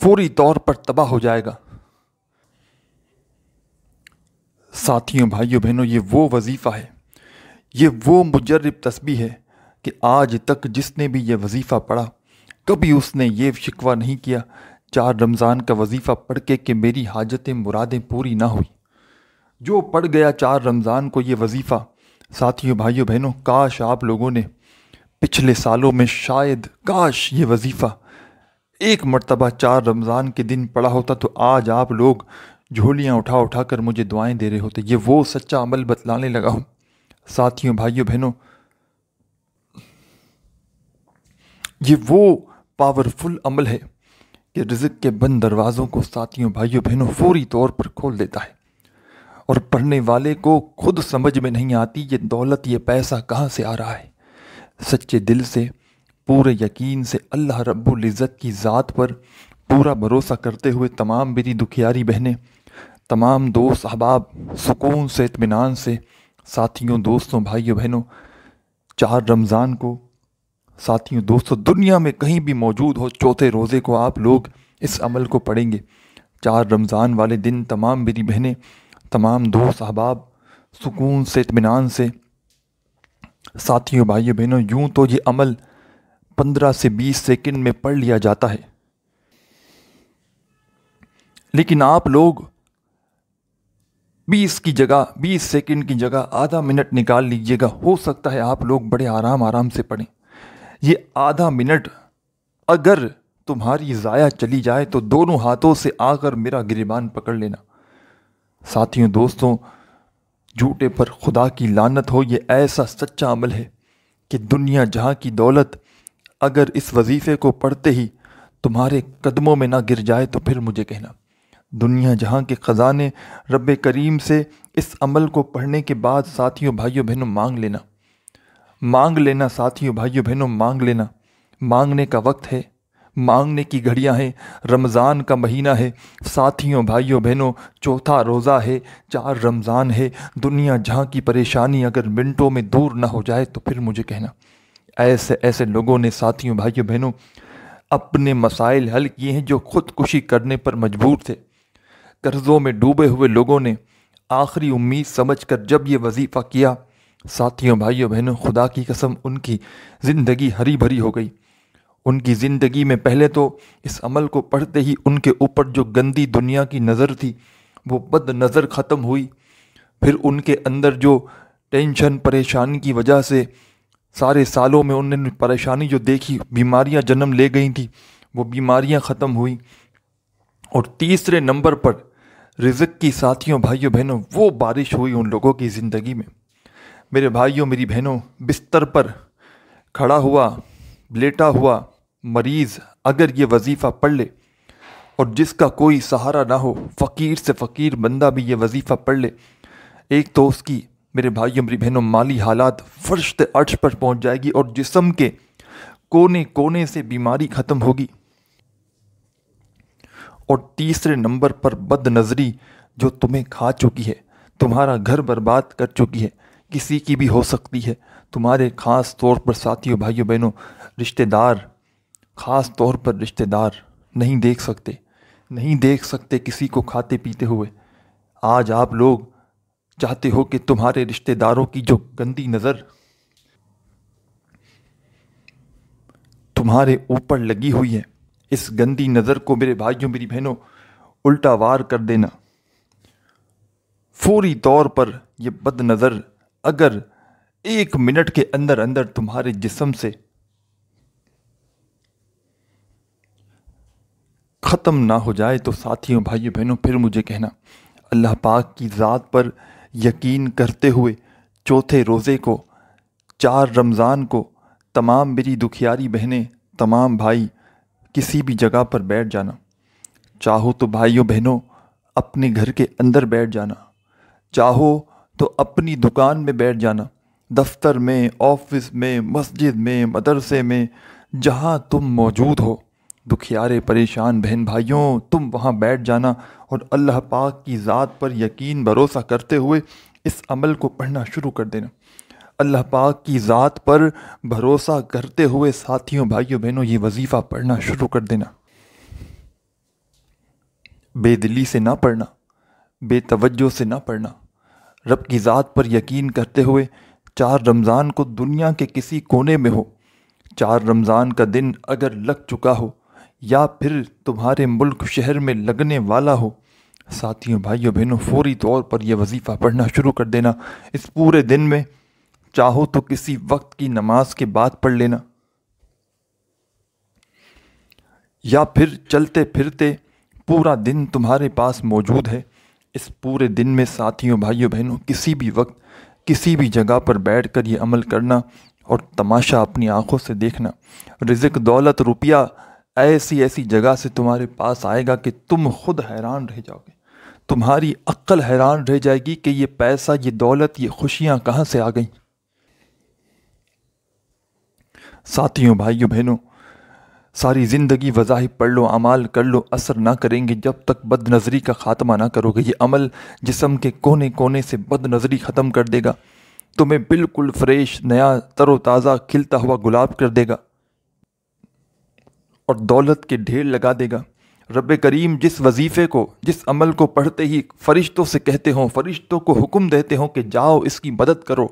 فوری طور پر تباہ ہو جائے گا۔ ساتھیوں، بھائیوں، بہنوں، یہ وہ وظیفہ ہے، یہ وہ مجرب تسبیح ہے کہ آج تک جس نے بھی یہ وظیفہ پڑھا کبھی اس نے یہ شکوہ نہیں کیا 4 رمضان کا وظیفہ پڑھ کے کہ میری حاجتیں مرادیں پوری نہ ہوئی۔ جو پڑھ گیا 4 رمضان کو یہ وظیفہ، ساتھیوں، بھائیوں، بہنوں، کاش آپ لوگوں نے پچھلے سالوں میں شاید کاش یہ وظیفہ ایک مرتبہ 4 رمضان کے دن پڑھا ہوتا تو آج آپ لوگ جھولیاں اٹھا اٹھا کر مجھے دعائیں دے رہے ہوتے۔ یہ وہ سچا عمل بتلانے لگا ہوں۔ ساتھیوں، بھائیوں، بہنوں، یہ وہ پاورفل عمل ہے کہ رزق کے بند دروازوں کو، ساتھیوں، بھائیوں، بہنوں، فوری طور پر کھول دیتا ہے، اور پڑھنے والے کو خود سمجھ میں نہیں آتی یہ دولت، یہ پیسہ کہاں سے آ رہا ہے۔ سچے دل سے، پورے یقین سے، اللہ رب العزت کی ذات پر پورا بھروسہ کرتے ہوئے تمام میری دکھیاری بہنیں، تمام دوست احباب، سکون سے، اطمینان سے، ساتھیوں، دوستوں، بھائیوں، بہنوں، 4 رمضان کو، ساتھیوں، دوستوں، دنیا میں کہیں بھی موجود ہو، چوتھے روزے کو آپ لوگ اس عمل کو پڑھیں گے۔ 4 رمضان والے دن تمام میری بہنیں، تمام دوست احباب، سکون سے، اطمینان سے، ساتھیوں، بھائیوں، بہنوں، یوں تو یہ عمل 15 سے 20 سیکنڈ میں پڑھ لیا جاتا ہے، لیکن آپ لوگ 20 سیکنڈ کی جگہ آدھا منٹ نکال لیجئے گا، ہو سکتا ہے آپ لوگ بڑے آرام سے پڑھیں۔ یہ آدھا منٹ اگر تمہاری ضائع چلی جائے تو دونوں ہاتھوں سے آ کر میرا گریبان پکڑ لینا۔ ساتھیوں، دوستوں، جھوٹے پر خدا کی لعنت ہو، یہ ایسا سچا عمل ہے کہ دنیا جہاں کی دولت اگر اس وظیفے کو پڑھتے ہی تمہارے قدموں میں نہ گر جائے تو پھر مجھے کہنا۔ دنیا جہاں کے خزانے رب کریم سے اس عمل کو پڑھنے کے بعد، ساتھیوں، بھائیوں، بہنوں، مانگ لینا، ساتھیوں، بھائیوں، بہنوں، مانگ لینا۔ مانگنے کا وقت ہے، مانگنے کی گھڑیاں ہیں، رمضان کا مہینہ ہے، ساتھیوں، بھائیوں، بہنوں، چوتھا روزہ ہے، 4 رمضان ہے، دنیا جہاں کی پریشانی اگر منٹوں میں دور نہ ہو جائے تو پھر مجھے کہنا۔ ایسے لوگوں نے، ساتھیوں، بھائیوں، بہنوں، اپنے مسائل حل کیے ہیں جو خودکشی کرنے پر مجبور تھے۔ قرضوں میں ڈوبے ہوئے لوگوں نے آخری امید سمجھ کر جب یہ وظیفہ کیا، ساتھیوں، بھائیوں، بہنوں، خدا کی قسم ان کی زندگی ہری بھری ہو گئی۔ ان کی زندگی میں پہلے تو اس عمل کو پڑھتے ہی ان کے اوپر جو گندی دنیا کی نظر تھی وہ بد نظر ختم ہوئی۔ پھر ان کے اندر جو ٹینشن، پریشانی کی وجہ سے سارے سالوں میں انہوں نے پریشانی جو دیکھی، بیماریاں جنم لے گئی تھیں، وہ بیماریاں ختم ہوئیں۔ اور تیسرے نمبر پر رزق کی، ساتھیوں، بھائیوں، بہنوں، وہ بارش ہوئی ان لوگوں کی زندگی میں۔ میرے بھائیوں، میری بہنوں، بستر پر کھڑا ہوا، لیٹا ہوا مریض اگر یہ وظیفہ پڑھ لے، اور جس کا کوئی سہارا نہ ہو، فقیر سے فقیر بندہ بھی یہ وظیفہ پڑھ لے، ایک تو اس کی، میرے بھائیوں، میری بہنوں، مالی حالات فرشت عرش پر پہنچ جائے گی، اور جسم کے کونے کونے سے بیماری ختم ہوگی۔ اور تیسرے نمبر پر بد نظری جو تمہیں کھا چکی ہے، تمہارا گھر برباد کر چکی ہے، کسی کی بھی ہو سکتی ہے، تمہارے خاص طور پر، ساتھیوں، بھائیوں، بہنوں، رشتہ دار، خاص طور پر رشتہ دار نہیں دیکھ سکتے کسی کو کھاتے پیتے ہوئے۔ آج آپ لوگ چاہتے ہو کہ تمہارے رشتہ داروں کی جو گندی نظر تمہارے اوپر لگی ہوئی ہے، اس گندی نظر کو، میرے بھائیوں، میری بہنوں، الٹا وار کر دینا۔ فوری طور پر یہ بد نظر اگر 1 منٹ کے اندر تمہارے جسم سے ختم نہ ہو جائے تو، ساتھیوں، بھائیوں، بہنوں، پھر مجھے کہنا۔ اللہ پاک کی ذات پر یقین کرتے ہوئے چوتھے روزے کو، 4 رمضان کو، تمام میری دکھیاری بہنیں، تمام بھائی کسی بھی جگہ پر بیٹھ جانا۔ چاہو تو بھائیوں، بہنوں، اپنے گھر کے اندر بیٹھ جانا، چاہو تو اپنی دکان میں بیٹھ جانا، دفتر میں، آفس میں، مسجد میں، مدرسے میں، جہاں تم موجود ہو، دکھیارے پریشان بہن بھائیوں، تم وہاں بیٹھ جانا، اور اللہ پاک کی ذات پر یقین بھروسہ کرتے ہوئے اس عمل کو پڑھنا شروع کر دینا۔ اللہ پاک کی ذات پر بھروسہ کرتے ہوئے، ساتھیوں، بھائیوں، بہنوں، یہ وظیفہ پڑھنا شروع کر دینا۔ بے دلی سے نہ پڑھنا، بے توجہ سے نہ پڑھنا، رب کی ذات پر یقین کرتے ہوئے 4 رمضان کو دنیا کے کسی کونے میں ہو، 4 رمضان کا دن اگر لگ چکا ہو یا پھر تمہارے ملک شہر میں لگنے والا ہو، ساتھیوں بھائیوں بہنوں فوری طور پر یہ وظیفہ پڑھنا شروع کر دینا۔ اس پورے دن میں چاہو تو کسی وقت کی نماز کے بعد پڑھ لینا، یا پھر چلتے پھرتے پورا دن تمہارے پاس موجود ہے۔ اس پورے دن میں ساتھیوں بھائیوں بہنوں کسی بھی وقت کسی بھی جگہ پر بیٹھ کر یہ عمل کرنا اور تماشا اپنی آنکھوں سے دیکھنا۔ رزق، دولت، روپیہ ایسی ایسی جگہ سے تمہارے پاس آئے گا کہ تم خود حیران رہ جاؤ گے، تمہاری عقل حیران رہ جائے گی کہ یہ پیسہ، یہ دولت، یہ خوشیاں کہاں سے آ گئیں۔ ساتھیوں بھائیوں بہنوں ساری زندگی وظائف پڑھ لو، اعمال کر لو، اثر نہ کریں گے جب تک بد نظری کا خاتمہ نہ کرو گے۔ یہ عمل جسم کے کونے کونے سے بد نظری ختم کر دے گا، تمہیں بالکل فریش، نیا، تر و تازہ، کھلتا ہوا گلاب کر دے گا اور دولت کے ڈھیر لگا دے گا۔ رب کریم جس وظیفے کو، جس عمل کو پڑھتے ہی فرشتوں سے کہتے ہوں، فرشتوں کو حکم دیتے ہوں کہ جاؤ اس کی مدد کرو،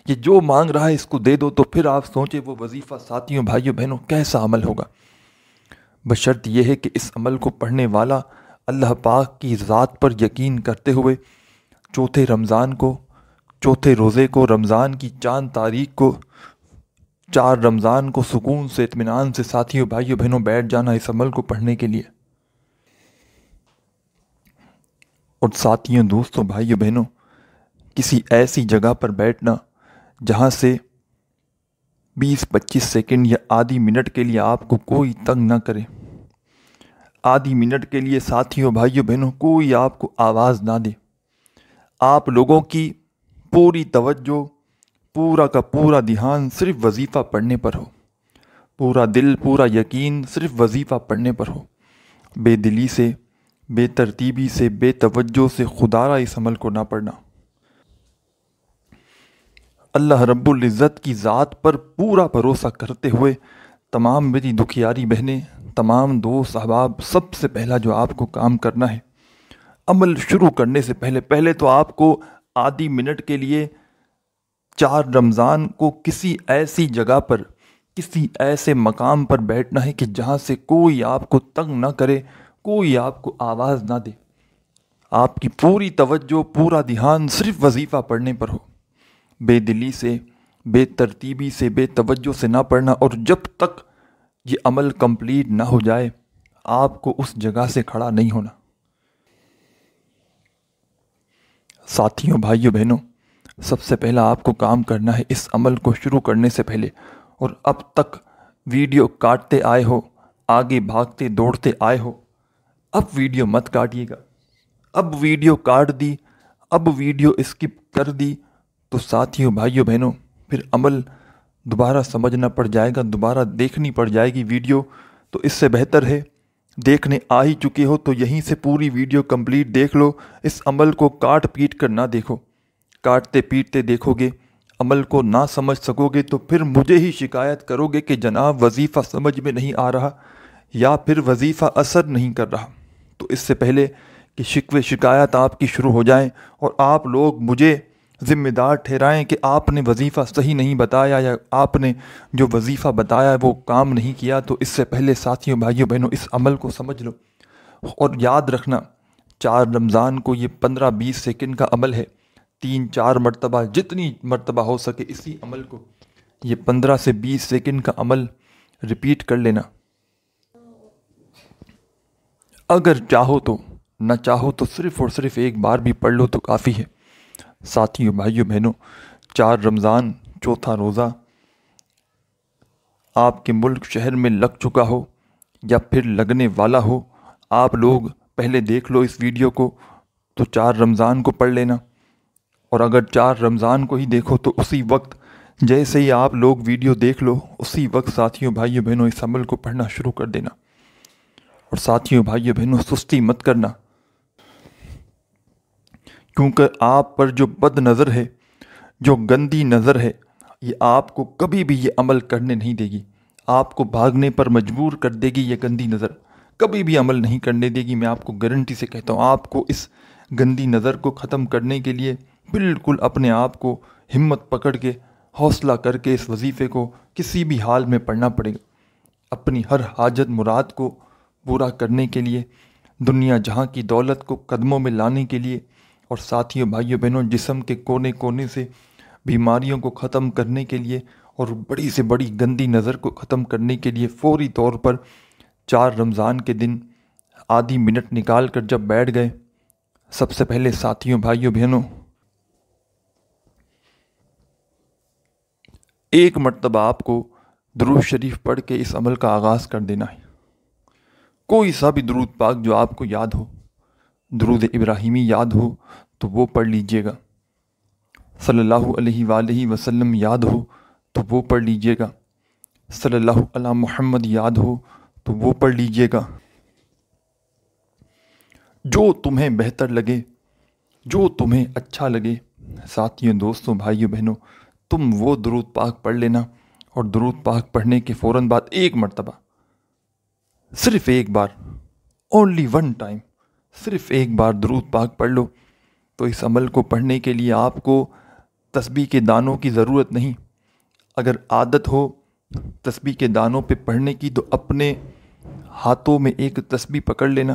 یہ جو مانگ رہا ہے اس کو دے دو، تو پھر آپ سوچیں وہ وظیفہ ساتھیوں بھائیوں بہنوں کیسا عمل ہوگا۔ بشرط یہ ہے کہ اس عمل کو پڑھنے والا اللہ پاک کی ذات پر یقین کرتے ہوئے چوتھے رمضان کو، چوتھے روزے کو، رمضان کی چاند تاریخ کو، 4 رمضان کو سکون سے، اطمینان سے ساتھیوں بھائیوں بہنوں بیٹھ جانا اس عمل کو پڑھنے کے لیے۔ اور ساتھیوں، دوستوں، بھائیوں بہنوں کسی ایسی جگہ پر بیٹھنا جہاں سے 20-25 سیکنڈ یا آدھی منٹ کے لیے آپ کو کوئی تنگ نہ کرے، آدھی منٹ کے لیے ساتھیوں بھائیوں بہنوں کوئی آپ کو آواز نہ دے، آپ لوگوں کی پوری توجہ، پورا کا پورا دھیان صرف وظیفہ پڑھنے پر ہو، پورا دل، پورا یقین صرف وظیفہ پڑھنے پر ہو۔ بے دلی سے، بے ترتیبی سے، بے توجہ سے خدارہ اس عمل کو نہ پڑھنا۔ اللہ رب العزت کی ذات پر پورا بھروسہ کرتے ہوئے تمام میری دکھیاری بہنیں، تمام دوست احباب، سب سے پہلا جو آپ کو کام کرنا ہے عمل شروع کرنے سے پہلے تو آپ کو آدھی منٹ کے لیے 4 رمضان کو کسی ایسی جگہ پر، کسی ایسے مقام پر بیٹھنا ہے کہ جہاں سے کوئی آپ کو تنگ نہ کرے، کوئی آپ کو آواز نہ دے، آپ کی پوری توجہ، پورا دھیان صرف وظیفہ پڑھنے پر ہو۔ بے دلی سے، بے ترتیبی سے، بے توجہ سے نہ پڑھنا، اور جب تک یہ عمل کمپلیٹ نہ ہو جائے آپ کو اس جگہ سے کھڑا نہیں ہونا۔ ساتھیوں بھائیوں بہنوں سب سے پہلا آپ کو کام کرنا ہے اس عمل کو شروع کرنے سے پہلے، اور اب تک ویڈیو کاٹتے آئے ہو، آگے بھاگتے دوڑتے آئے ہو، اب ویڈیو مت کاٹیے گا۔ اب ویڈیو کاٹ دی، اب ویڈیو اسکپ کر دی تو ساتھیوں بھائیوں بہنوں پھر عمل دوبارہ سمجھنا پڑ جائے گا، دوبارہ دیکھنی پڑ جائے گی ویڈیو۔ تو اس سے بہتر ہے دیکھنے آ ہی چکے ہو تو یہیں سے پوری ویڈیو کمپلیٹ دیکھ لو، اس عمل کو کاٹ پیٹ کر نہ دیکھو۔ کاٹتے پیٹتے دیکھو گے، عمل کو نہ سمجھ سکو گے تو پھر مجھے ہی شکایت کرو گے کہ جناب وظیفہ سمجھ میں نہیں آ رہا یا پھر وظیفہ اثر نہیں کر رہا۔ تو اس سے پہلے کہ شکوے شکایت آپ کی شروع ہو جائیں اور آپ لوگ مجھے ذمہ دار ٹھہرائیں کہ آپ نے وظیفہ صحیح نہیں بتایا یا آپ نے جو وظیفہ بتایا وہ کام نہیں کیا، تو اس سے پہلے ساتھیوں بھائیوں بہنوں اس عمل کو سمجھ لو اور یاد رکھنا 4 رمضان کو یہ 15-20 سیکنڈ کا عمل ہے، 3-4 مرتبہ، جتنی مرتبہ ہو سکے اسی عمل کو، یہ 15 سے 20 سیکنڈ کا عمل ریپیٹ کر لینا۔ اگر چاہو تو، نہ چاہو تو صرف اور صرف ایک بار بھی پڑھ لو تو کافی ہے۔ ساتھیوں بھائیوں بہنوں 4 رمضان، چوتھا روزہ آپ کے ملک شہر میں لگ چکا ہو یا پھر لگنے والا ہو، آپ لوگ پہلے دیکھ لو اس ویڈیو کو تو 4 رمضان کو پڑھ لینا، اور اگر 4 رمضان کو ہی دیکھو تو اسی وقت جیسے ہی آپ لوگ ویڈیو دیکھ لو اسی وقت ساتھیوں بھائیوں بہنوں اس عمل کو پڑھنا شروع کر دینا۔ اور ساتھیوں بھائیوں بہنوں سستی مت کرنا، کیونکہ آپ پر جو بد نظر ہے، جو گندی نظر ہے، یہ آپ کو کبھی بھی یہ عمل کرنے نہیں دے گی، آپ کو بھاگنے پر مجبور کر دے گی یہ گندی نظر۔ کبھی بھی عمل نہیں کرنے دے گی۔ میں آپ کو گارنٹی سے کہتا ہوں، آپ کو اس گندی نظر کو ختم کرنے کے لیے بالکل اپنے آپ کو ہمت پکڑ کے، حوصلہ کر کے اس وظیفے کو کسی بھی حال میں پڑھنا پڑے گا، اپنی ہر حاجت مراد کو پورا کرنے کے لیے، دنیا جہاں کی دولت کو قدموں میں لانے کے لیے، اور ساتھیوں بھائیوں بہنوں جسم کے کونے کونے سے بیماریوں کو ختم کرنے کے لیے اور بڑی سے بڑی گندی نظر کو ختم کرنے کے لیے فوری طور پر 4 رمضان کے دن آدھی منٹ نکال کر جب بیٹھ گئے، سب سے پہلے ساتھیوں بھائیوں بہنوں ایک مرتبہ آپ کو درود شریف پڑھ کے اس عمل کا آغاز کر دینا ہے۔ کوئی سا بھی درود پاک جو آپ کو یاد ہو، درود ابراہیمی یاد ہو تو وہ پڑھ لیجئے گا، صلی اللہ علیہ وآلہ وسلم یاد ہو تو وہ پڑھ لیجئے گا، صلی اللہ علی محمد یاد ہو تو وہ پڑھ لیجئے گا۔ جو تمہیں بہتر لگے، جو تمہیں اچھا لگے، ساتھیوں دوستوں بھائیوں بہنوں، تم وہ درود پاک پڑھ لینا، اور درود پاک پڑھنے کے فوراً بعد ایک مرتبہ، صرف ایک بار، اونلی ون ٹائم، صرف ایک بار درود پاک پڑھ لو۔ تو اس عمل کو پڑھنے کے لیے آپ کو تسبیح کے دانوں کی ضرورت نہیں۔ اگر عادت ہو تسبیح کے دانوں پہ پڑھنے کی تو اپنے ہاتھوں میں ایک تسبیح پکڑ لینا،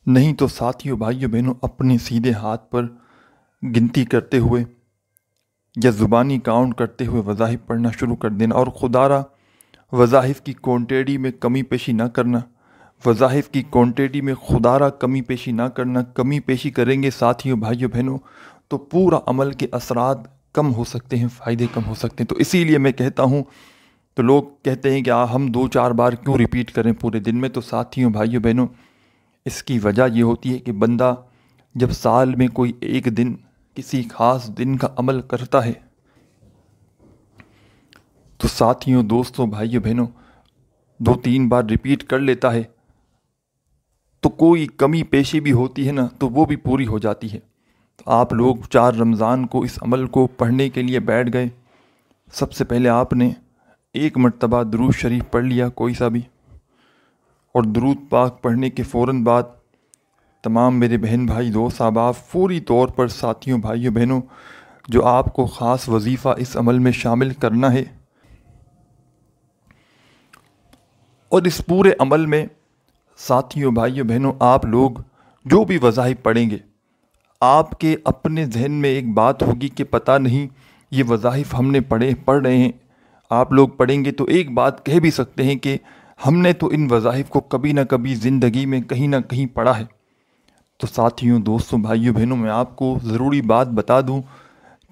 نہیں تو ساتھیوں بھائیوں بہنوں اپنے سیدھے ہاتھ پر گنتی کرتے ہوئے یا زبانی کاؤنٹ کرتے ہوئے وظائف پڑھنا شروع کر دینا، اور خدا را وظائف کی کوانٹیٹی میں کمی پیشی نہ کرنا، وظائف کی کوانٹیٹی میں خدا را کمی پیشی نہ کرنا۔ کمی پیشی کریں گے ساتھیوں بھائیوں بہنوں تو پورا عمل کے اثرات کم ہو سکتے ہیں، فائدے کم ہو سکتے ہیں۔ تو اسی لیے میں کہتا ہوں، تو لوگ کہتے ہیں کہ ہم 2-4 بار کیوں ریپیٹ کریں پورے دن میں؟ تو ساتھیوں بھائیوں بہنوں اس کی وجہ یہ ہوتی ہے کہ بندہ جب سال میں کوئی ایک دن، کسی خاص دن کا عمل کرتا ہے تو ساتھیوں دوستوں بھائیوں بہنوں 2-3 بار ریپیٹ کر لیتا ہے تو کوئی کمی پیشی بھی ہوتی ہے نا تو وہ بھی پوری ہو جاتی ہے۔ تو آپ لوگ 4 رمضان کو اس عمل کو پڑھنے کے لیے بیٹھ گئے، سب سے پہلے آپ نے ایک مرتبہ درود شریف پڑھ لیا کوئی سا بھی، اور درود پاک پڑھنے کے فوراً بعد تمام میرے بہن بھائی دوست احباب فوری طور پر ساتھیوں بھائیوں بہنوں جو آپ کو خاص وظیفہ اس عمل میں شامل کرنا ہے، اور اس پورے عمل میں ساتھیوں بھائیوں بہنوں آپ لوگ جو بھی وظائف پڑھیں گے، آپ کے اپنے ذہن میں ایک بات ہوگی کہ پتہ نہیں یہ وظائف ہم نے پڑھ رہے ہیں۔ آپ لوگ پڑھیں گے تو ایک بات کہہ بھی سکتے ہیں کہ ہم نے تو ان وظائف کو کبھی نہ کبھی زندگی میں کہیں نہ کہیں پڑھا ہے۔ تو ساتھیوں دوستوں بھائیوں بہنوں میں آپ کو ضروری بات بتا دوں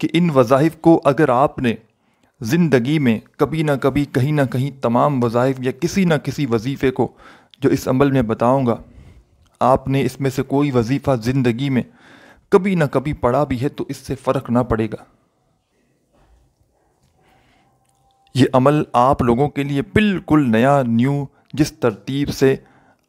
کہ ان وظائف کو اگر آپ نے زندگی میں کبھی نہ کبھی کہیں نہ کہیں تمام وظائف یا کسی نہ کسی وظیفے کو جو اس عمل میں بتاؤں گا، آپ نے اس میں سے کوئی وظیفہ زندگی میں کبھی نہ کبھی پڑھا بھی ہے تو اس سے فرق نہ پڑے گا۔ یہ عمل آپ لوگوں کے لیے بالکل نیا، جس ترتیب سے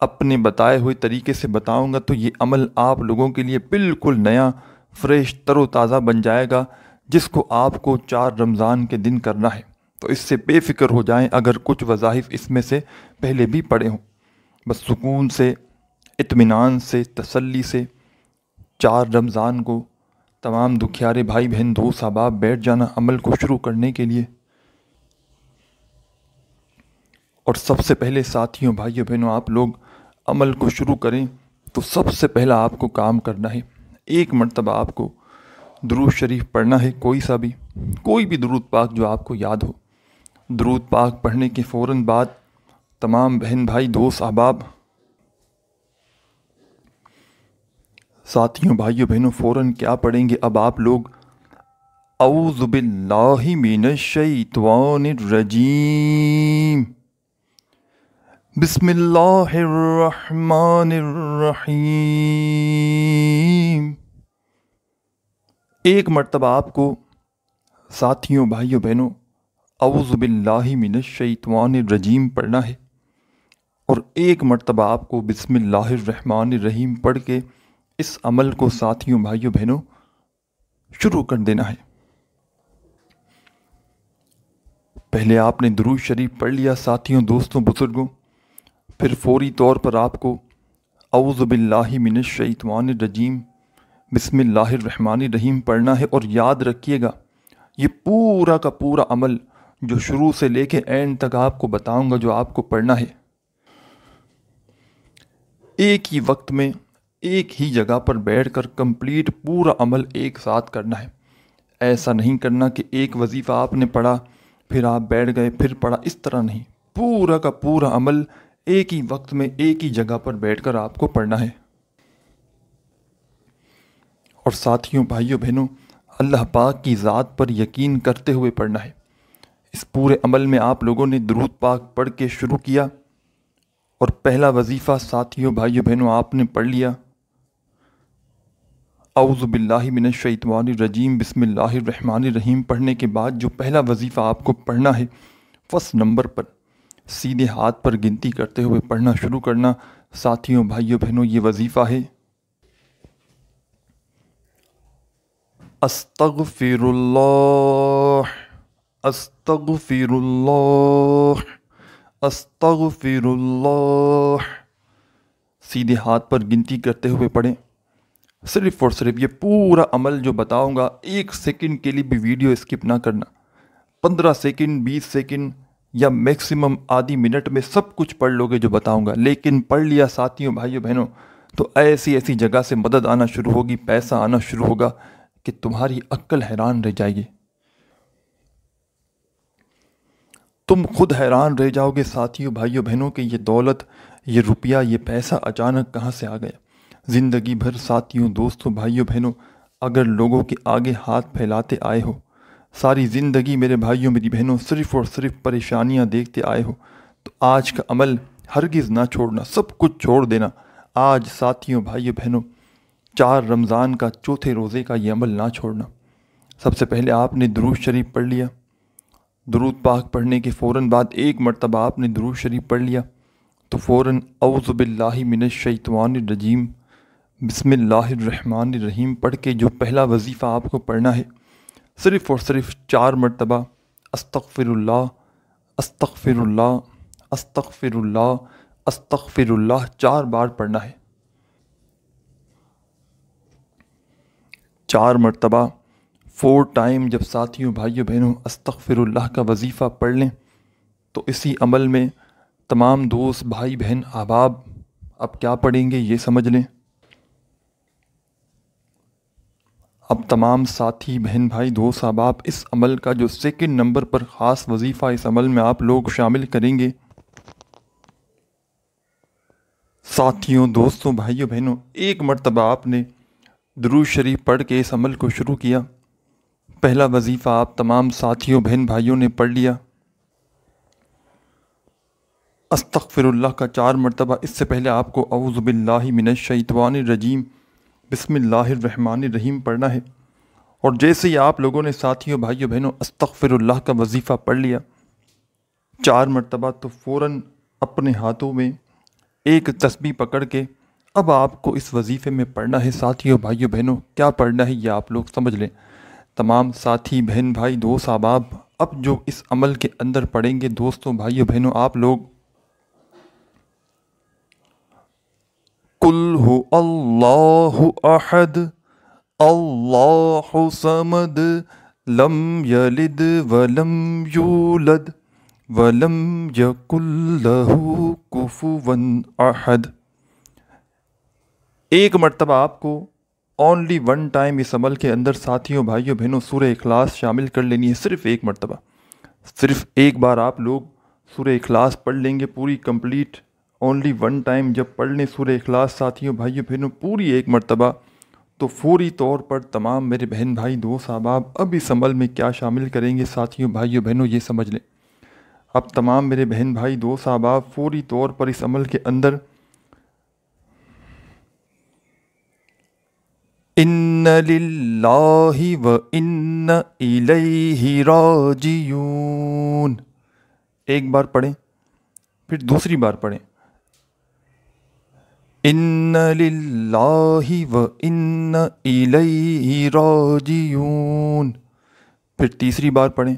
اپنے بتائے ہوئے طریقے سے بتاؤں گا تو یہ عمل آپ لوگوں کے لیے بالکل نیا، فریش، تر و تازہ بن جائے گا، جس کو آپ کو 4 رمضان کے دن کرنا ہے۔ تو اس سے بے فکر ہو جائیں اگر کچھ وظائف اس میں سے پہلے بھی پڑھے ہوں، بس سکون سے، اطمینان سے، تسلی سے 4 رمضان کو تمام دکھیارے بھائی بہن دوست احباب بیٹھ جانا عمل کو شروع کرنے کے لیے۔ اور سب سے پہلے ساتھیوں بھائیوں بہنوں آپ لوگ عمل کو شروع کریں تو سب سے پہلا آپ کو کام کرنا ہے، ایک مرتبہ آپ کو درود شریف پڑھنا ہے، کوئی بھی درود پاک جو آپ کو یاد ہو۔ درود پاک پڑھنے کے فوراً بعد تمام بہن بھائی دوست احباب، ساتھیوں بھائیوں بہنوں فوراً کیا پڑھیں گے؟ اب آپ لوگ اعوذ باللہ من الشیطان الرجیم، بسم اللہ الرحمن الرحیم، ایک مرتبہ آپ کو ساتھیوں بھائیوں بہنوں اعوذ باللہ من الشیطان الرجیم پڑھنا ہے، اور ایک مرتبہ آپ کو بسم اللہ الرحمن الرحیم پڑھ کے اس عمل کو ساتھیوں بھائیوں بہنوں شروع کر دینا ہے۔ پہلے آپ نے درود شریف پڑھ لیا ساتھیوں، دوستوں، بزرگوں، پھر فوری طور پر آپ کو اعوذ باللہ من الشیطان الرجیم بسم اللہ الرحمن الرحیم پڑھنا ہے۔ اور یاد رکھیے گا یہ پورا کا پورا عمل جو شروع سے لے کے اینڈ تک آپ کو بتاؤں گا جو آپ کو پڑھنا ہے، ایک ہی وقت میں ایک ہی جگہ پر بیٹھ کر کمپلیٹ پورا عمل ایک ساتھ کرنا ہے۔ ایسا نہیں کرنا کہ ایک وظیفہ آپ نے پڑھا پھر آپ بیٹھ گئے پھر پڑھا، اس طرح نہیں، پورا کا پورا عمل ایک ہی وقت میں ایک ہی جگہ پر بیٹھ کر آپ کو پڑھنا ہے۔ اور ساتھیوں، بھائیوں، بہنوں، اللہ پاک کی ذات پر یقین کرتے ہوئے پڑھنا ہے۔ اس پورے عمل میں آپ لوگوں نے درود پاک پڑھ کے شروع کیا اور پہلا وظیفہ ساتھیوں، بھائیوں، بہنوں، آپ نے پڑھ لیا اعوذ باللہ من الشیطان الرجیم بسم اللہ الرحمن الرحیم پڑھنے کے بعد جو پہلا وظیفہ آپ کو پڑھنا ہے، فرسٹ نمبر پر سیدھے ہاتھ پر گنتی کرتے ہوئے پڑھنا شروع کرنا۔ ساتھیوں، بھائیوں، بہنوں، یہ وظیفہ ہے استغفر اللہ، استغفر اللہ، استغفر اللہ۔ سیدھے ہاتھ پر گنتی کرتے ہوئے پڑھیں۔ صرف اور صرف یہ پورا عمل جو بتاؤں گا، ایک سیکنڈ کے لیے بھی ویڈیو اسکپ نہ کرنا۔ 15 سیکنڈ، 20 سیکنڈ یا میکسیمم آدھی منٹ میں سب کچھ پڑھ لو گے جو بتاؤں گا، لیکن پڑھ لیا ساتھیوں، بھائیوں، بہنوں، تو ایسی ایسی جگہ سے مدد آنا شروع ہوگی، پیسہ آنا شروع ہوگا کہ تمہاری عقل حیران رہ جائے گی۔ تم خود حیران رہ جاؤ گے ساتھیوں، بھائیوں، بہنوں، کہ یہ دولت، یہ روپیہ، یہ پیسہ اچانک کہاں سے آ گیا۔ زندگی بھر ساتھیوں، دوستوں، بھائیوں، بہنوں، اگر لوگوں کے آگے ہاتھ پھیلاتے آئے ہو، ساری زندگی میرے بھائیوں، میری بہنوں، صرف اور صرف پریشانیاں دیکھتے آئے ہو، تو آج کا عمل ہرگز نہ چھوڑنا، سب کچھ چھوڑ دینا۔ آج ساتھیوں، بھائیوں، بہنوں، 4 رمضان کا چوتھے روزے کا یہ عمل نہ چھوڑنا۔ سب سے پہلے آپ نے درود شریف پڑھ لیا، درود پاک پڑھنے کے فوراً بعد ایک مرتبہ آپ نے درود شریف پڑھ لیا تو فوراً اعوذ باللہ من الشیطان الرجیم بسم اللہ الرحمن الرحیم پڑھ کے جو پہلا وظیفہ آپ کو پڑھنا ہے، صرف اور صرف 4 مرتبہ استغفر اللہ، استغفر اللہ، استغفر اللہ، استغفر اللہ 4 بار پڑھنا ہے۔ 4 مرتبہ 4 ٹائم جب ساتھیوں، بھائیوں، بہنوں استغفر اللہ کا وظیفہ پڑھ لیں تو اسی عمل میں تمام دوست، بھائی، بہن، احباب اب کیا پڑھیں گے یہ سمجھ لیں۔ اب تمام ساتھی، بہن، بھائی، دوست، احباب اس عمل کا جو سیکنڈ نمبر پر خاص وظیفہ اس عمل میں آپ لوگ شامل کریں گے، ساتھیوں، دوستوں، بھائیوں، بہنوں، ایک مرتبہ آپ نے درود شریف پڑھ کے اس عمل کو شروع کیا۔ پہلا وظیفہ آپ تمام ساتھیوں، بہن بھائیوں نے پڑھ لیا استغفر اللہ کا 4 مرتبہ۔ اس سے پہلے آپ کو اعوذ باللہ من الشیطان الرجیم بسم اللہ الرحمن الرحیم پڑھنا ہے۔ اور جیسے ہی آپ لوگوں نے ساتھیوں، بھائیوں، بہنوں استغفر اللہ کا وظیفہ پڑھ لیا 4 مرتبہ، تو فوراً اپنے ہاتھوں میں ایک تسبیح پکڑ کے اب آپ کو اس وظیفے میں پڑھنا ہے۔ ساتھیوں، بھائیوں، بہنوں، کیا پڑھنا ہے یہ آپ لوگ سمجھ لیں۔ تمام ساتھی، بہن، بھائی، دوست، احباب اب جو اس عمل کے اندر پڑھیں گے، دوستوں، بھائیوں، بہنوں، آپ لوگ قل هو اللہ احد اللہ صمد لم یلد ولم یولد ولم یکن لہ کفوا احد۔ ایک مرتبہ آپ کو اونلی 1 ٹائم اس عمل کے اندر ساتھیوں، بھائیوں، بہنوں سورہ اخلاص شامل کر لینی ہے، صرف ایک مرتبہ، صرف ایک بار آپ لوگ سورہ اخلاص پڑھ لیں گے پوری کمپلیٹ۔ اونلی 1 ٹائم جب پڑھ لیں سورہ اخلاص ساتھیوں، بھائیوں، بہنوں پوری ایک مرتبہ، تو فوری طور پر تمام میرے بہن، بھائی، دوست، احباب اب اس عمل میں کیا شامل کریں گے ساتھیوں، بھائیوں، بہنوں یہ سمجھ لیں۔ اب تمام میرے بہن، بھائی، دوست، احباب فوری طور پر اس عمل کے اندر ان للہ و ان الیہ راجعون ایک بار پڑھیں، پھر دوسری بار پڑھیں ان للہ و ان الیہ راجعون، پھر تیسری بار پڑھیں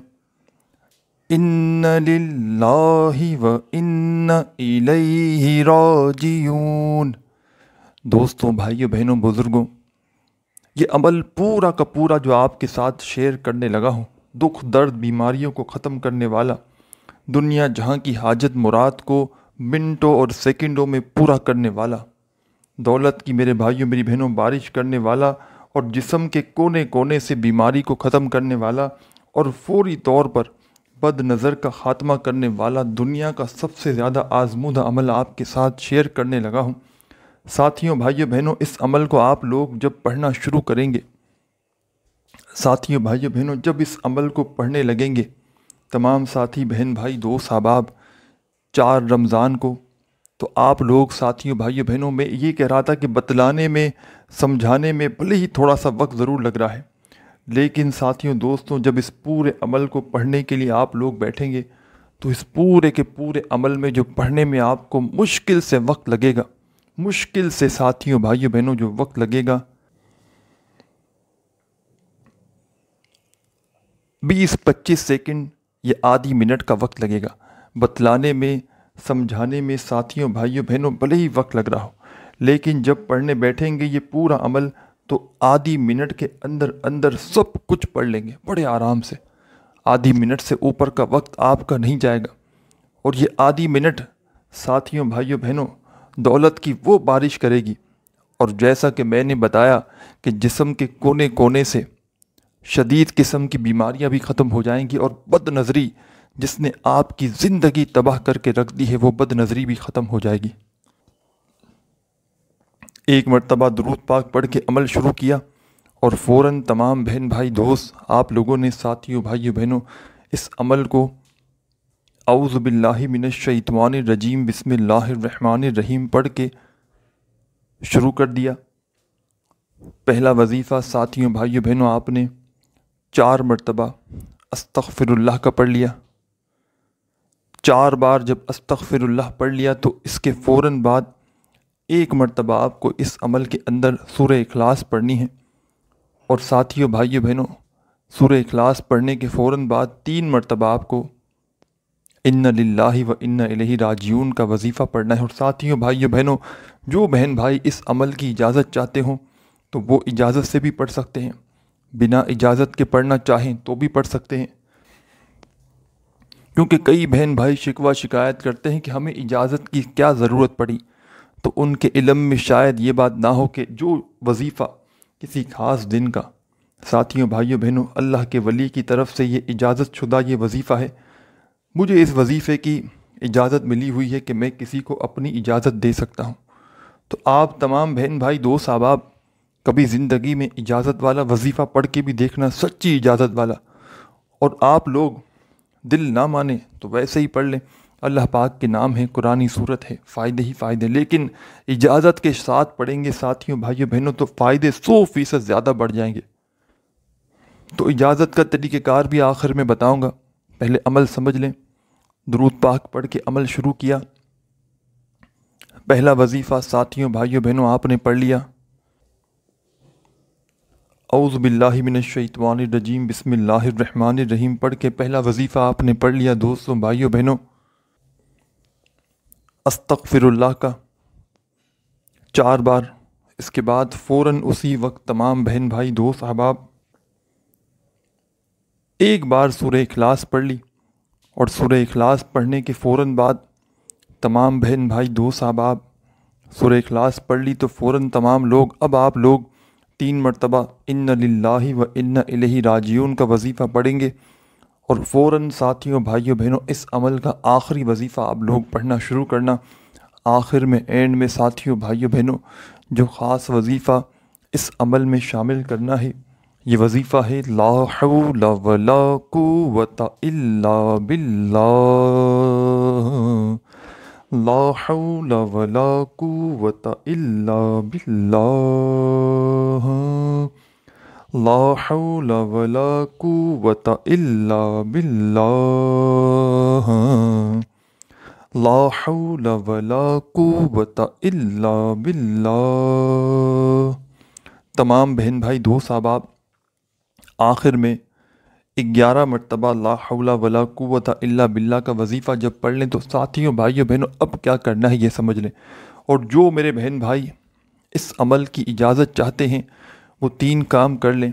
ان للہ و ان الیہ راجعون۔ دوستوں، بھائیوں، بہنوں، بزرگوں، یہ عمل پورا کا پورا جو آپ کے ساتھ شیئر کرنے لگا ہوں، دکھ درد بیماریوں کو ختم کرنے والا، دنیا جہاں کی حاجت مراد کو منٹوں اور سیکنڈوں میں پورا کرنے والا، دولت کی میرے بھائیوں میری بہنوں بارش کرنے والا، اور جسم کے کونے کونے سے بیماری کو ختم کرنے والا، اور فوری طور پر بد نظر کا خاتمہ کرنے والا دنیا کا سب سے زیادہ آزمودہ عمل آپ کے ساتھ شیئر کرنے لگا ہوں۔ ساتھیوں، بھائیوں، بہنوں، اس عمل کو آپ لوگ جب پڑھنا شروع کریں گے، ساتھیوں، بھائیوں، بہنوں، جب اس عمل کو پڑھنے لگیں گے تمام ساتھی، بہن، بھائی، دوست، احباب، 4 رمضان کو، تو آپ لوگ ساتھیوں، بھائیوں، بہنوں، میں یہ کہہ رہا تھا کہ بتلانے میں، سمجھانے میں بھلے ہی تھوڑا سا وقت ضرور لگ رہا ہے، لیکن ساتھیوں، دوستوں، جب اس پورے عمل کو پڑھنے کے لیے آپ لوگ بیٹھیں گے تو اس پورے کے پورے عمل میں جو پڑھنے میں آپ کو مشکل سے وقت لگے گا، مشکل سے ساتھیوں، بھائیوں، بہنوں، جو وقت لگے گا 20-25 سیکنڈ یا آدھی منٹ کا وقت لگے گا بتلانے میں، سمجھانے میں، ساتھیوں، بھائیوں، بہنوں، بھلے ہی وقت لگ رہا ہو، لیکن جب پڑھنے بیٹھیں گے یہ پورا عمل تو آدھی منٹ کے اندر اندر سب کچھ پڑھ لیں گے بڑے آرام سے۔ آدھی منٹ سے اوپر کا وقت آپ کا نہیں جائے گا، اور یہ آدھی منٹ ساتھیوں، بھائیوں، بہنوں، دولت کی وہ بارش کرے گی، اور جیسا کہ میں نے بتایا کہ جسم کے کونے کونے سے شدید قسم کی بیماریاں بھی ختم ہو جائیں گی، اور بد نظری جس نے آپ کی زندگی تباہ کر کے رکھ دی ہے وہ بد نظری بھی ختم ہو جائے گی۔ ایک مرتبہ درود پاک پڑھ کے عمل شروع کیا، اور فوراً تمام بہن، بھائی، دوست، آپ لوگوں نے ساتھیوں، بھائیوں، بہنوں، اس عمل کو اعوذ باللہ من الشیطان الرجیم بسم اللہ الرحمن الرحیم پڑھ کے شروع کر دیا۔ پہلا وظیفہ ساتھیوں، بھائیوں، بہنوں، آپ نے 4 مرتبہ استغفر اللہ کا پڑھ لیا۔ 4 بار جب استغفر اللہ پڑھ لیا تو اس کے فوراً بعد 1 مرتبہ آپ کو اس عمل کے اندر سورہ اخلاص پڑھنی ہے، اور ساتھیوں، بھائیوں، بہنوں، سورہ اخلاص پڑھنے کے فوراً بعد 3 مرتبہ آپ کو ان للہ و ان الیہ راجعون کا وظیفہ پڑھنا ہے۔ اور ساتھیوں، بھائیوں، بہنوں، جو بہن بھائی اس عمل کی اجازت چاہتے ہوں تو وہ اجازت سے بھی پڑھ سکتے ہیں، بنا اجازت کے پڑھنا چاہیں تو بھی پڑھ سکتے ہیں، کیونکہ کئی بہن بھائی شکوہ شکایت کرتے ہیں کہ ہمیں اجازت کی کیا ضرورت پڑی، تو ان کے علم میں شاید یہ بات نہ ہو کہ جو وظیفہ کسی خاص دن کا، ساتھیوں، بھائیوں، بہنوں، اللہ کے ولی کی طرف سے یہ اجازت شدہ یہ وظیفہ ہے، مجھے اس وظیفے کی اجازت ملی ہوئی ہے کہ میں کسی کو اپنی اجازت دے سکتا ہوں، تو آپ تمام بہن بھائی، دوست، احباب، کبھی زندگی میں اجازت والا وظیفہ پڑھ کے بھی دیکھنا، سچی اجازت والا، اور آپ لوگ دل نہ مانیں تو ویسے ہی پڑھ لیں، اللہ پاک کے نام ہے، قرآنی صورت ہے، فائدے ہی فائدے، لیکن اجازت کے ساتھ پڑھیں گے ساتھیوں، بھائیوں، بہنوں، تو فائدے 100% زیادہ بڑھ جائیں گے۔ تو اجازت کا طریقہ کار بھی آخر میں بتاؤں گا، پہلے عمل سمجھ لیں۔ درود پاک پڑھ کے عمل شروع کیا، پہلا وظیفہ ساتھیوں، بھائیوں، بہنوں، آپ نے پڑھ لیا اعوذ باللہ من الشیطان الرجیم بسم اللہ الرحمن الرحیم پڑھ کے پہلا وظیفہ آپ نے پڑھ لیا۔ دوستوں، بھائیوں، بہنوں، استغفر اللہ کا 4 بار، اس کے بعد فوراً اسی وقت تمام بہن بھائی، دوست، احباب 1 بار سورہ اخلاص پڑھ لی، اور سورہ اخلاص پڑھنے کے فوراً بعد تمام بہن بھائی، دوست، احباب سورہ اخلاص پڑھ لی تو فوراً تمام لوگ، اب آپ لوگ 3 مرتبہ ان للہ و ان الیہ راجعون کا وظیفہ پڑھیں گے، اور فوراً ساتھیوں، بھائیوں، بہنوں، اس عمل کا آخری وظیفہ آپ لوگ پڑھنا شروع کرنا۔ آخر میں، اینڈ میں، ساتھیوں، بھائیوں، بہنوں، جو خاص وظیفہ اس عمل میں شامل کرنا ہے یہ وظیفہ ہے لا حول ولا قوة الا باللہ، لا حول ولا قوة الا باللہ، لا حول ولا قوة الا باللہ، لا حول ولا قوة الا باللہ۔ تمام بہن بھائی، دوست، احباب آخر میں 11 مرتبہ لا حول ولا قوت الا باللہ کا وظیفہ جب پڑھ لیں تو ساتھیوں بھائیوں بہنوں اب کیا کرنا ہے یہ سمجھ لیں۔ اور جو میرے بہن بھائی اس عمل کی اجازت چاہتے ہیں وہ 3 کام کر لیں۔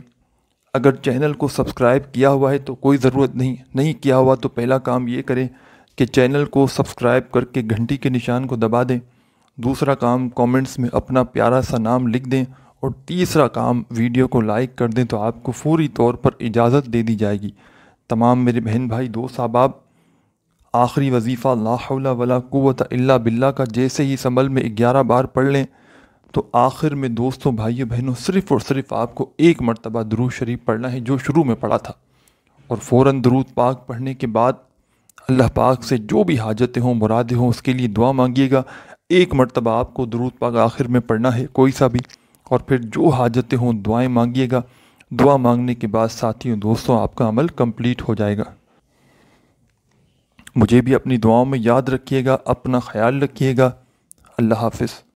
اگر چینل کو سبسکرائب کیا ہوا ہے تو کوئی ضرورت نہیں کیا ہوا تو پہلا کام یہ کریں کہ چینل کو سبسکرائب کر کے گھنٹی کے نشان کو دبا دیں۔ دوسرا کام کامنٹس میں اپنا پیارا سا نام لکھ دیں، اور تیسرا کام ویڈیو کو لائک کر دیں تو آپ کو فوری طور پر اجازت دے دی جائے گی۔ تمام میرے بہن بھائی دوست احباب، آخری وظیفہ لا حول ولا قوت الا باللہ کا جیسے ہی اس عمل میں 11 بار پڑھ لیں تو آخر میں دوستوں بھائیوں بہنوں صرف اور صرف آپ کو 1 مرتبہ درود شریف پڑھنا ہے جو شروع میں پڑھا تھا، اور فوراً درود پاک پڑھنے کے بعد اللہ پاک سے جو بھی حاجتیں ہوں مرادیں ہوں اس کے لیے دعا مانگیے گا۔ 1 مرتبہ آپ کو درود پاک آخر میں پڑھنا ہے کوئی سا بھی، اور پھر جو حاجتیں ہوں دعائیں مانگیے گا۔ دعا مانگنے کے بعد ساتھیوں دوستوں آپ کا عمل کمپلیٹ ہو جائے گا۔ مجھے بھی اپنی دعاؤں میں یاد رکھیے گا، اپنا خیال رکھیے گا۔ اللہ حافظ۔